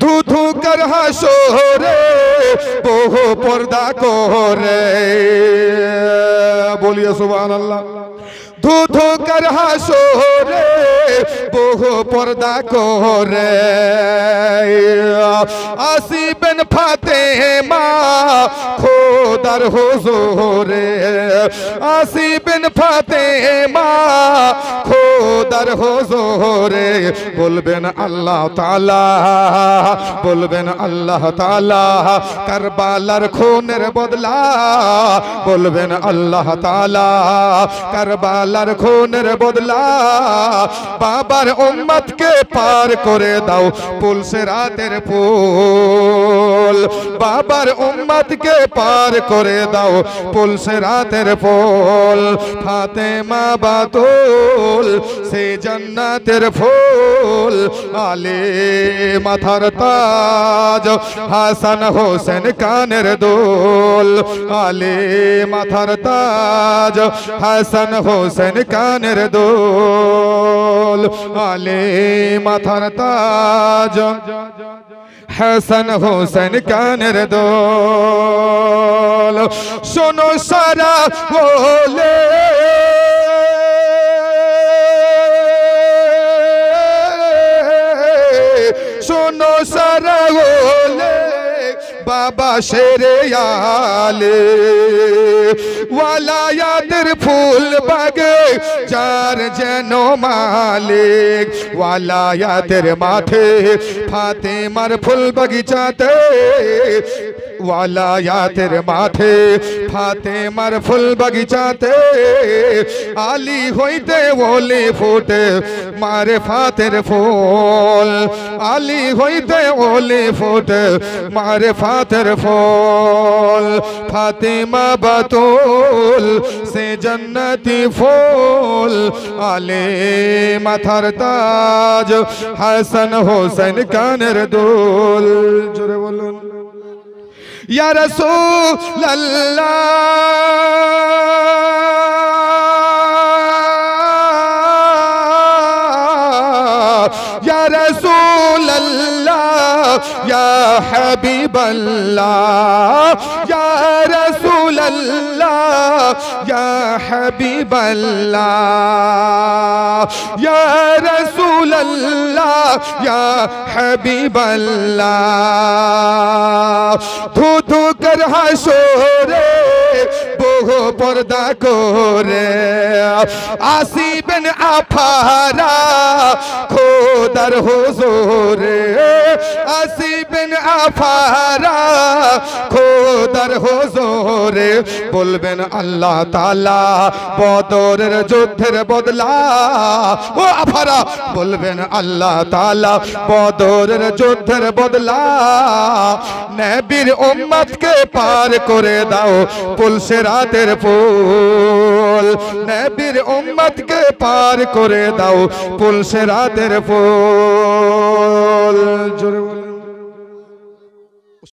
ধু ধু কর হাসরে বহু পর্দা করে বলিয়ে সুবহানাল্লাহ ধু ধু কর হাসরে বহু পর্দা করে আসিবেন ফাতেমা খোদার হুজুরে আসিবেন ফাতেমা খোদার হুজুরে বলবেন আল্লাহ তাআলা বলবেন আল্লাহ তাআলা কারবালার খুনের বদলা বলবেন আল্লাহ তাআলা কারবালার খুনের বদলা বাবার উম্মতকে পার করে দাও পুল সিরাতের পুল বাবার উম্মতকে পার করে দাও পুল সিরাতের পুল ফাতেমা বাতুল সে জান্নাতের ফুল আলে মাথার তাজ হাসান হোসেন কানের দুল আলে মাথার তাজ হাসান হোসেন কানের দুল আলে মাথার তাজ হাসান হোসেন কানের দুল শোনো সারা বলে শোনো সারা বলে বাবা শেরে আলে ওয়ালায়াতের ফুল বাগে যার যেন মালিক ওয়ালায়াতের মাঠে ফাতেমার ফুল বাগিচাতে ওয়ালায়াতের মাঠে ফাতেমার ফুল বাগিচাতে আলী হইতে ওলি ফুটে মারে ফাতের ফুল আলী হইতে ওলি ফুটে মারে ফাতের ফুল ফাতেমা বাতুল সে জন্নতি ফুল আলে মাথার তাজ হাসান হোসেন কানের দুল জোরে বলুন ইয়া রাসূলুল্লাহ ইয়া রাসূলুল্লাহ ইয়া হাবিবাল্লাহ ইয়া রাসূলুল্লাহ ইয়া হাবিবাল্লাহ ইয়া রাসূলুল্লাহ ইয়া হাবিবাল্লাহ ধু ধু কর হাসরে বহু পর্দা করে আসিবেন আফারা খোদার হুজুরে আসিবেন আফারা খোদার হুজুরে বলবেন আল্লাহ তাআলা বদরের যুদ্ধের বদলা ও আফারা বলবেন আল্লাহ তাআলা বদরের যুদ্ধের বদলা নবীর উম্মতকে পার করে দাও পুল সিরাতের পুল নবীর উম্মতকে পার করে দাও পুল সিরাতের পুল জোরে